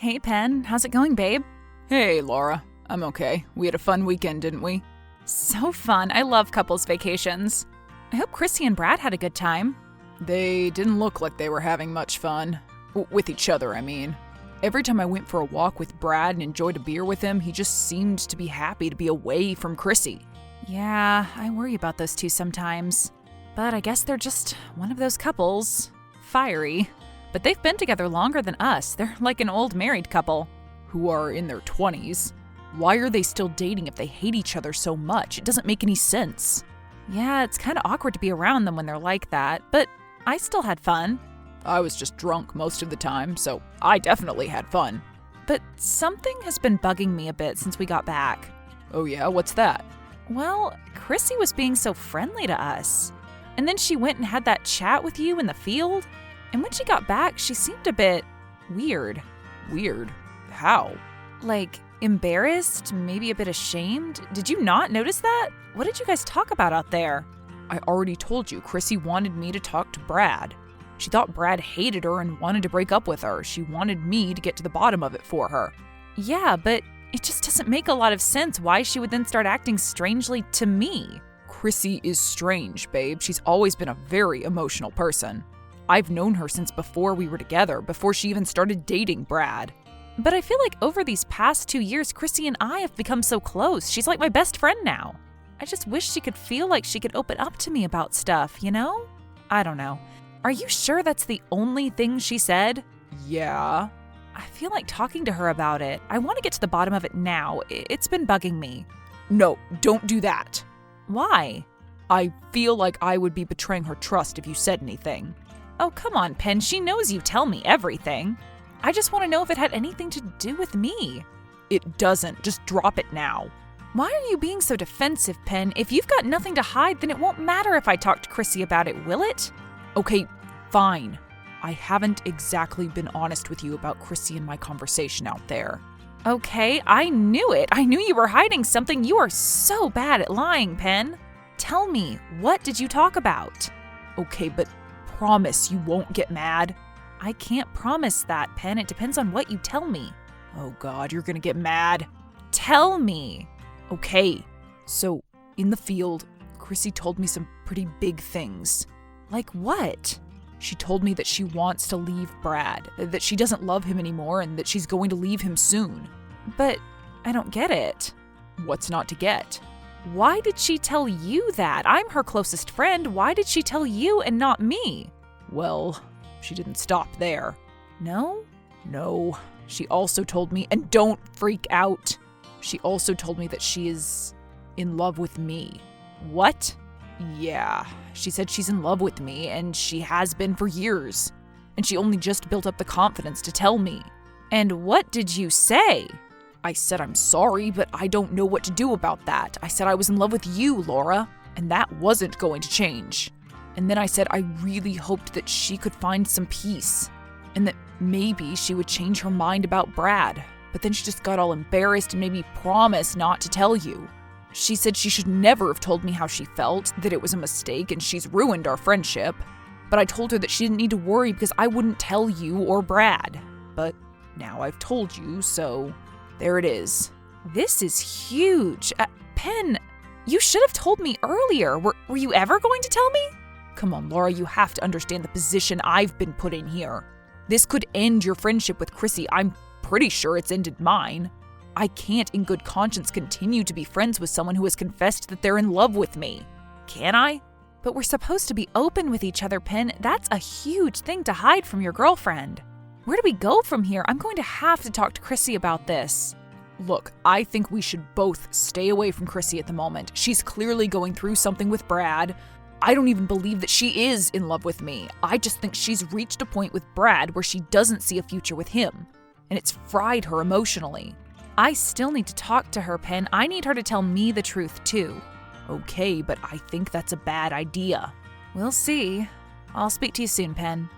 Hey, Pen. How's it going, babe? Hey, Laura. I'm okay. We had a fun weekend, didn't we? So fun. I love couples vacations. I hope Chrissy and Brad had a good time. They didn't look like they were having much fun. With each other, I mean. Every time I went for a walk with Brad and enjoyed a beer with him, he just seemed to be happy to be away from Chrissy. Yeah, I worry about those two sometimes. But I guess they're just one of those couples. Fiery. But they've been together longer than us. They're like an old married couple. Who are in their 20s. Why are they still dating if they hate each other so much? It doesn't make any sense. Yeah, it's kind of awkward to be around them when they're like that, but I still had fun. I was just drunk most of the time, so I definitely had fun. But something has been bugging me a bit since we got back. Oh yeah, what's that? Well, Chrissy was being so friendly to us. And then she went and had that chat with you in the field. And when she got back, she seemed a bit weird. Weird? How? Like, embarrassed, maybe a bit ashamed. Did you not notice that? What did you guys talk about out there? I already told you, Chrissy wanted me to talk to Brad. She thought Brad hated her and wanted to break up with her. She wanted me to get to the bottom of it for her. Yeah, but it just doesn't make a lot of sense why she would then start acting strangely to me. Chrissy is strange, babe. She's always been a very emotional person. I've known her since before we were together, before she even started dating Brad. But I feel like over these past 2 years, Chrissy and I have become so close. She's like my best friend now. I just wish she could feel like she could open up to me about stuff, you know? I don't know. Are you sure that's the only thing she said? Yeah. I feel like talking to her about it. I want to get to the bottom of it now. It's been bugging me. No, don't do that. Why? I feel like I would be betraying her trust if you said anything. Oh, come on, Pen. She knows you tell me everything. I just want to know if it had anything to do with me. It doesn't. Just drop it now. Why are you being so defensive, Pen? If you've got nothing to hide, then it won't matter if I talk to Chrissy about it, will it? Okay, fine. I haven't exactly been honest with you about Chrissy and my conversation out there. Okay, I knew it. I knew you were hiding something. You are so bad at lying, Pen. Tell me, what did you talk about? Okay, but promise you won't get mad. I can't promise that, Pen. It depends on what you tell me. Oh God, you're gonna get mad. Tell me. Okay, so in the field, Chrissy told me some pretty big things. Like what? She told me that she wants to leave Brad, that she doesn't love him anymore, and that she's going to leave him soon. But I don't get it. What's not to get? Why did she tell you that? I'm her closest friend. Why did she tell you and not me? Well, she didn't stop there. No? No. She also told me, and don't freak out, she also told me that she is in love with me. What? Yeah, she said she's in love with me, and she has been for years. And she only just built up the confidence to tell me. And what did you say? I said I'm sorry, but I don't know what to do about that. I said I was in love with you, Laura, and that wasn't going to change. And then I said I really hoped that she could find some peace, and that maybe she would change her mind about Brad. But then she just got all embarrassed and made me promise not to tell you. She said she should never have told me how she felt, that it was a mistake and she's ruined our friendship. But I told her that she didn't need to worry because I wouldn't tell you or Brad. But now I've told you, so there it is. This is huge. Pen, you should have told me earlier. Were you ever going to tell me? Come on, Laura, you have to understand the position I've been put in here. This could end your friendship with Chrissy. I'm pretty sure it's ended mine. I can't in good conscience continue to be friends with someone who has confessed that they're in love with me. Can I? But we're supposed to be open with each other, Pen. That's a huge thing to hide from your girlfriend. Where do we go from here? I'm going to have to talk to Chrissy about this. Look, I think we should both stay away from Chrissy at the moment. She's clearly going through something with Brad. I don't even believe that she is in love with me. I just think she's reached a point with Brad where she doesn't see a future with him. And it's fried her emotionally. I still need to talk to her, Pen. I need her to tell me the truth, too. Okay, but I think that's a bad idea. We'll see. I'll speak to you soon, Pen.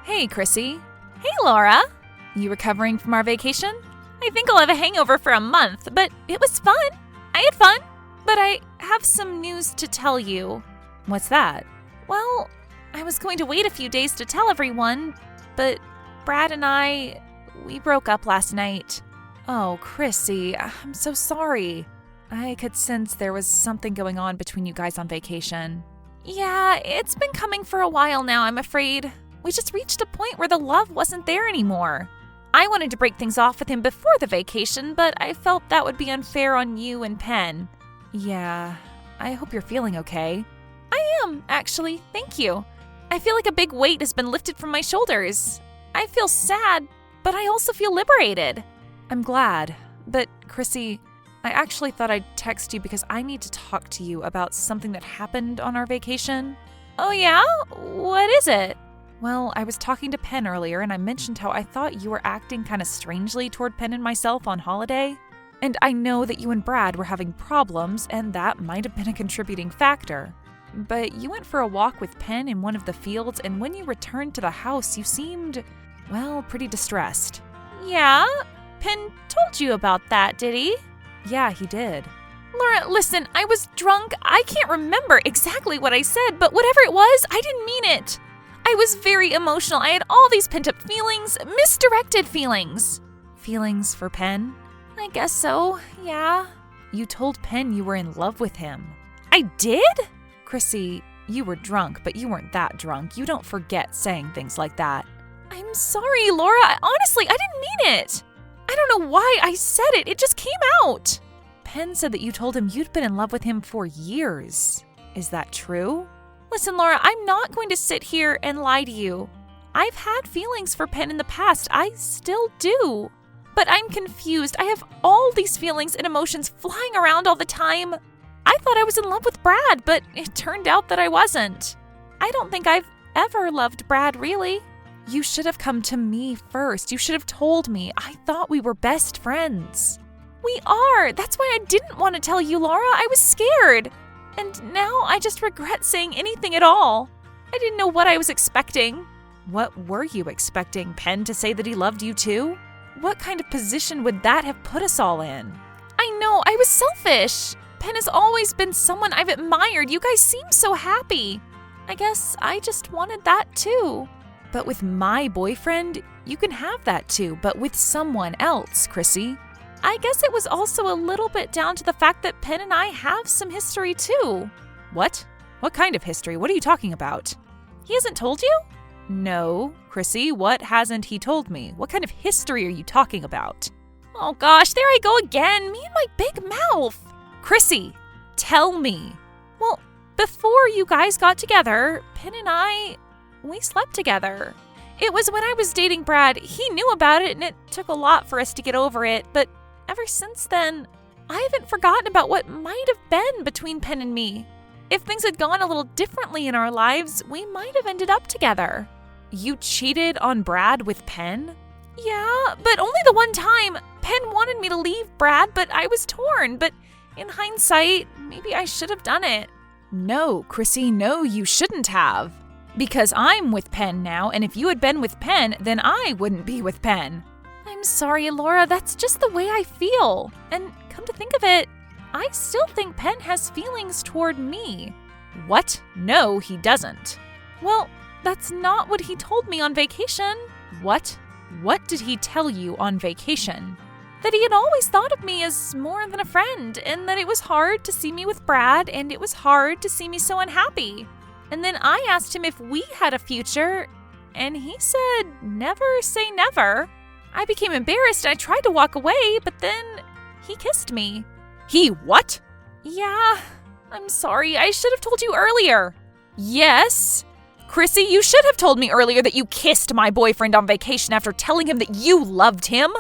Hey, Chrissy. Hey, Laura. You recovering from our vacation? I think I'll have a hangover for a month, but it was fun. I had fun. But I have some news to tell you. What's that? Well, I was going to wait a few days to tell everyone, but Brad and we broke up last night. Oh, Chrissy, I'm so sorry. I could sense there was something going on between you guys on vacation. Yeah, it's been coming for a while now, I'm afraid. We just reached a point where the love wasn't there anymore. I wanted to break things off with him before the vacation, but I felt that would be unfair on you and Penn. Yeah, I hope you're feeling okay. I am, actually. Thank you. I feel like a big weight has been lifted from my shoulders. I feel sad, but I also feel liberated. I'm glad. But, Chrissy, I actually thought I'd text you because I need to talk to you about something that happened on our vacation. Oh yeah? What is it? Well, I was talking to Penn earlier and I mentioned how I thought you were acting kind of strangely toward Penn and myself on holiday. And I know that you and Brad were having problems and that might have been a contributing factor. But you went for a walk with Penn in one of the fields and when you returned to the house, you seemed, well, pretty distressed. Yeah? Penn told you about that, did he? Yeah, he did. Laura, listen, I was drunk. I can't remember exactly what I said, but whatever it was, I didn't mean it. I was very emotional. I had all these pent-up feelings, misdirected feelings. Feelings for Penn? I guess so, yeah. You told Penn you were in love with him. I did? Chrissy, you were drunk, but you weren't that drunk. You don't forget saying things like that. I'm sorry, Laura. Honestly, I didn't mean it. I don't know why I said it. It just came out. Penn said that you told him you'd been in love with him for years. Is that true? Listen, Laura, I'm not going to sit here and lie to you. I've had feelings for Penn in the past. I still do. But I'm confused. I have all these feelings and emotions flying around all the time. I thought I was in love with Brad, but it turned out that I wasn't. I don't think I've ever loved Brad, really. You should have come to me first. You should have told me. I thought we were best friends. We are. That's why I didn't want to tell you, Laura. I was scared. And now I just regret saying anything at all. I didn't know what I was expecting. What were you expecting? Penn to say that he loved you too? What kind of position would that have put us all in? I know, I was selfish. Penn has always been someone I've admired. You guys seem so happy. I guess I just wanted that too. But with my boyfriend, you can have that too, but with someone else, Chrissy. I guess it was also a little bit down to the fact that Penn and I have some history too. What? What kind of history? What are you talking about? He hasn't told you? No, Chrissy, what hasn't he told me? What kind of history are you talking about? Oh gosh, there I go again, me and my big mouth. Chrissy, tell me. Well, before you guys got together, Penn and we slept together. It was when I was dating Brad. He knew about it and it took a lot for us to get over it, but ever since then, I haven't forgotten about what might have been between Penn and me. If things had gone a little differently in our lives, we might have ended up together. You cheated on Brad with Penn? Yeah, but only the one time. Penn wanted me to leave Brad, but I was torn. But in hindsight, maybe I should have done it. No, Chrissy, no, you shouldn't have. Because I'm with Penn now, and if you had been with Penn, then I wouldn't be with Penn. I'm sorry, Laura, that's just the way I feel. And come to think of it, I still think Penn has feelings toward me. What? No, he doesn't. Well, that's not what he told me on vacation. What? What did he tell you on vacation? That he had always thought of me as more than a friend, and that it was hard to see me with Brad, and it was hard to see me so unhappy. And then I asked him if we had a future, and he said, never say never. I became embarrassed and I tried to walk away, but then he kissed me. He what? Yeah, I'm sorry. I should have told you earlier. Yes? Chrissy, you should have told me earlier that you kissed my boyfriend on vacation after telling him that you loved him.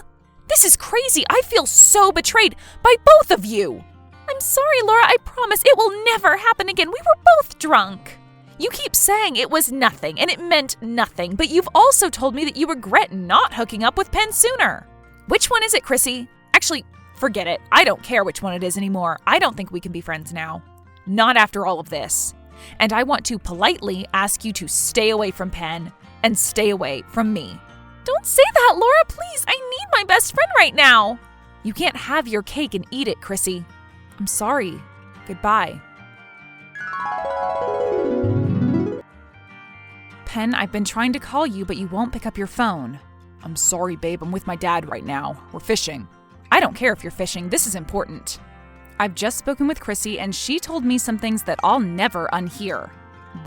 This is crazy. I feel so betrayed by both of you. I'm sorry, Laura. I promise it will never happen again. We were both drunk. You keep saying it was nothing and it meant nothing, but you've also told me that you regret not hooking up with Penn sooner. Which one is it, Chrissy? Actually, forget it. I don't care which one it is anymore. I don't think we can be friends now. Not after all of this. And I want to politely ask you to stay away from Penn and stay away from me. Don't say that, Laura, please. I need my best friend right now. You can't have your cake and eat it, Chrissy. I'm sorry. Goodbye. Pen, I've been trying to call you, but you won't pick up your phone. I'm sorry, babe. I'm with my dad right now. We're fishing. I don't care if you're fishing. This is important. I've just spoken with Chrissy, and she told me some things that I'll never unhear.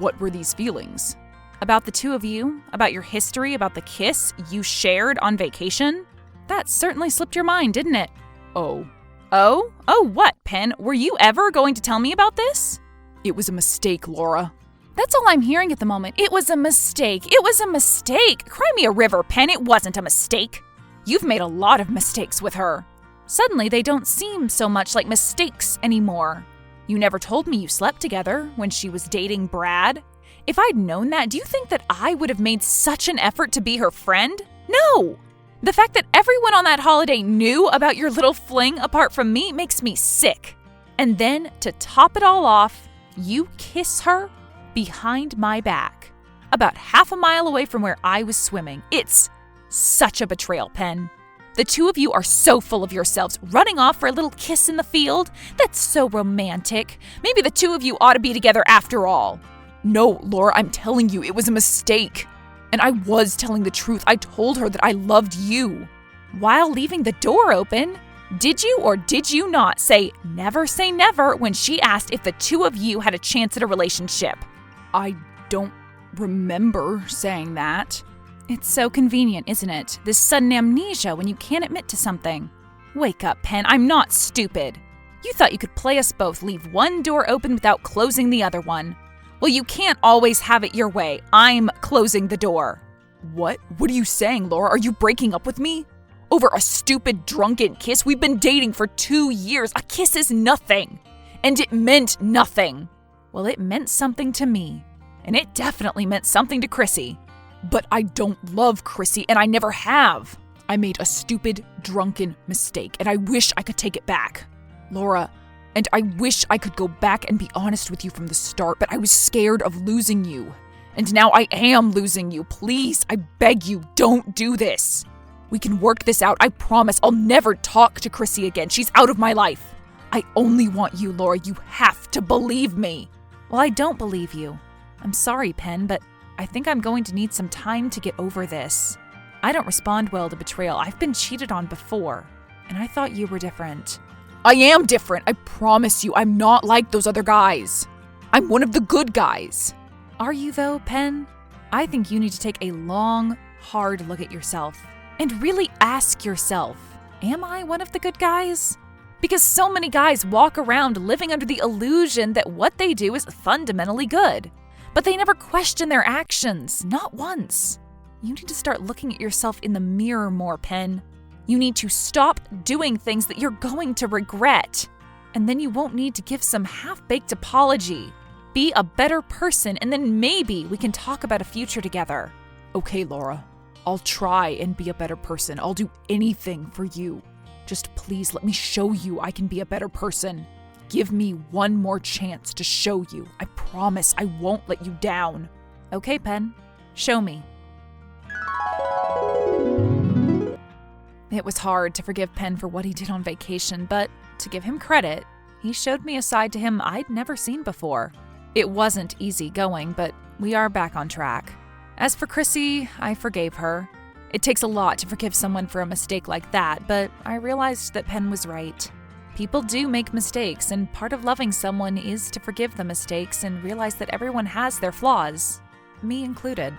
What were these feelings? About the two of you, about your history, about the kiss you shared on vacation. That certainly slipped your mind, didn't it? Oh. Oh? Oh, what, Pen? Were you ever going to tell me about this? It was a mistake, Laura. That's all I'm hearing at the moment. It was a mistake. It was a mistake. Cry me a river, Pen. It wasn't a mistake. You've made a lot of mistakes with her. Suddenly, they don't seem so much like mistakes anymore. You never told me you slept together when she was dating Brad. If I'd known that, do you think that I would have made such an effort to be her friend? No! The fact that everyone on that holiday knew about your little fling apart from me makes me sick. And then, to top it all off, you kiss her behind my back, about half a mile away from where I was swimming. It's such a betrayal, Pen. The two of you are so full of yourselves, running off for a little kiss in the field. That's so romantic. Maybe the two of you ought to be together after all. No, Laura, I'm telling you, it was a mistake. And I was telling the truth. I told her that I loved you. While leaving the door open, did you or did you not say never when she asked if the two of you had a chance at a relationship? I don't remember saying that. It's so convenient, isn't it? This sudden amnesia when you can't admit to something. Wake up, Pen. I'm not stupid. You thought you could play us both, leave one door open without closing the other one. Well, you can't always have it your way. I'm closing the door. What? What are you saying, Laura? Are you breaking up with me? Over a stupid, drunken kiss? We've been dating for 2 years. A kiss is nothing. And it meant nothing. Well, it meant something to me. And it definitely meant something to Chrissy. But I don't love Chrissy, and I never have. I made a stupid, drunken mistake, and I wish I could take it back. Laura, and I wish I could go back and be honest with you from the start, but I was scared of losing you. And now I am losing you. Please, I beg you, don't do this. We can work this out. I promise I'll never talk to Chrissy again. She's out of my life. I only want you, Laura. You have to believe me. Well, I don't believe you. I'm sorry, Pen, but I think I'm going to need some time to get over this. I don't respond well to betrayal. I've been cheated on before, and I thought you were different. I am different. I promise you. I'm not like those other guys. I'm one of the good guys. Are you, though, Pen? I think you need to take a long, hard look at yourself and really ask yourself, am I one of the good guys? Because so many guys walk around living under the illusion that what they do is fundamentally good. But they never question their actions, not once. You need to start looking at yourself in the mirror more, Pen. You need to stop doing things that you're going to regret. And then you won't need to give some half-baked apology. Be a better person, and then maybe we can talk about a future together. Okay, Laura. I'll try and be a better person. I'll do anything for you. Just please let me show you I can be a better person. Give me one more chance to show you. I promise I won't let you down. Okay, Pen. Show me. It was hard to forgive Pen for what he did on vacation, but to give him credit, he showed me a side to him I'd never seen before. It wasn't easy going, but we are back on track. As for Chrissy, I forgave her. It takes a lot to forgive someone for a mistake like that, but I realized that Pen was right. People do make mistakes, and part of loving someone is to forgive the mistakes and realize that everyone has their flaws, me included.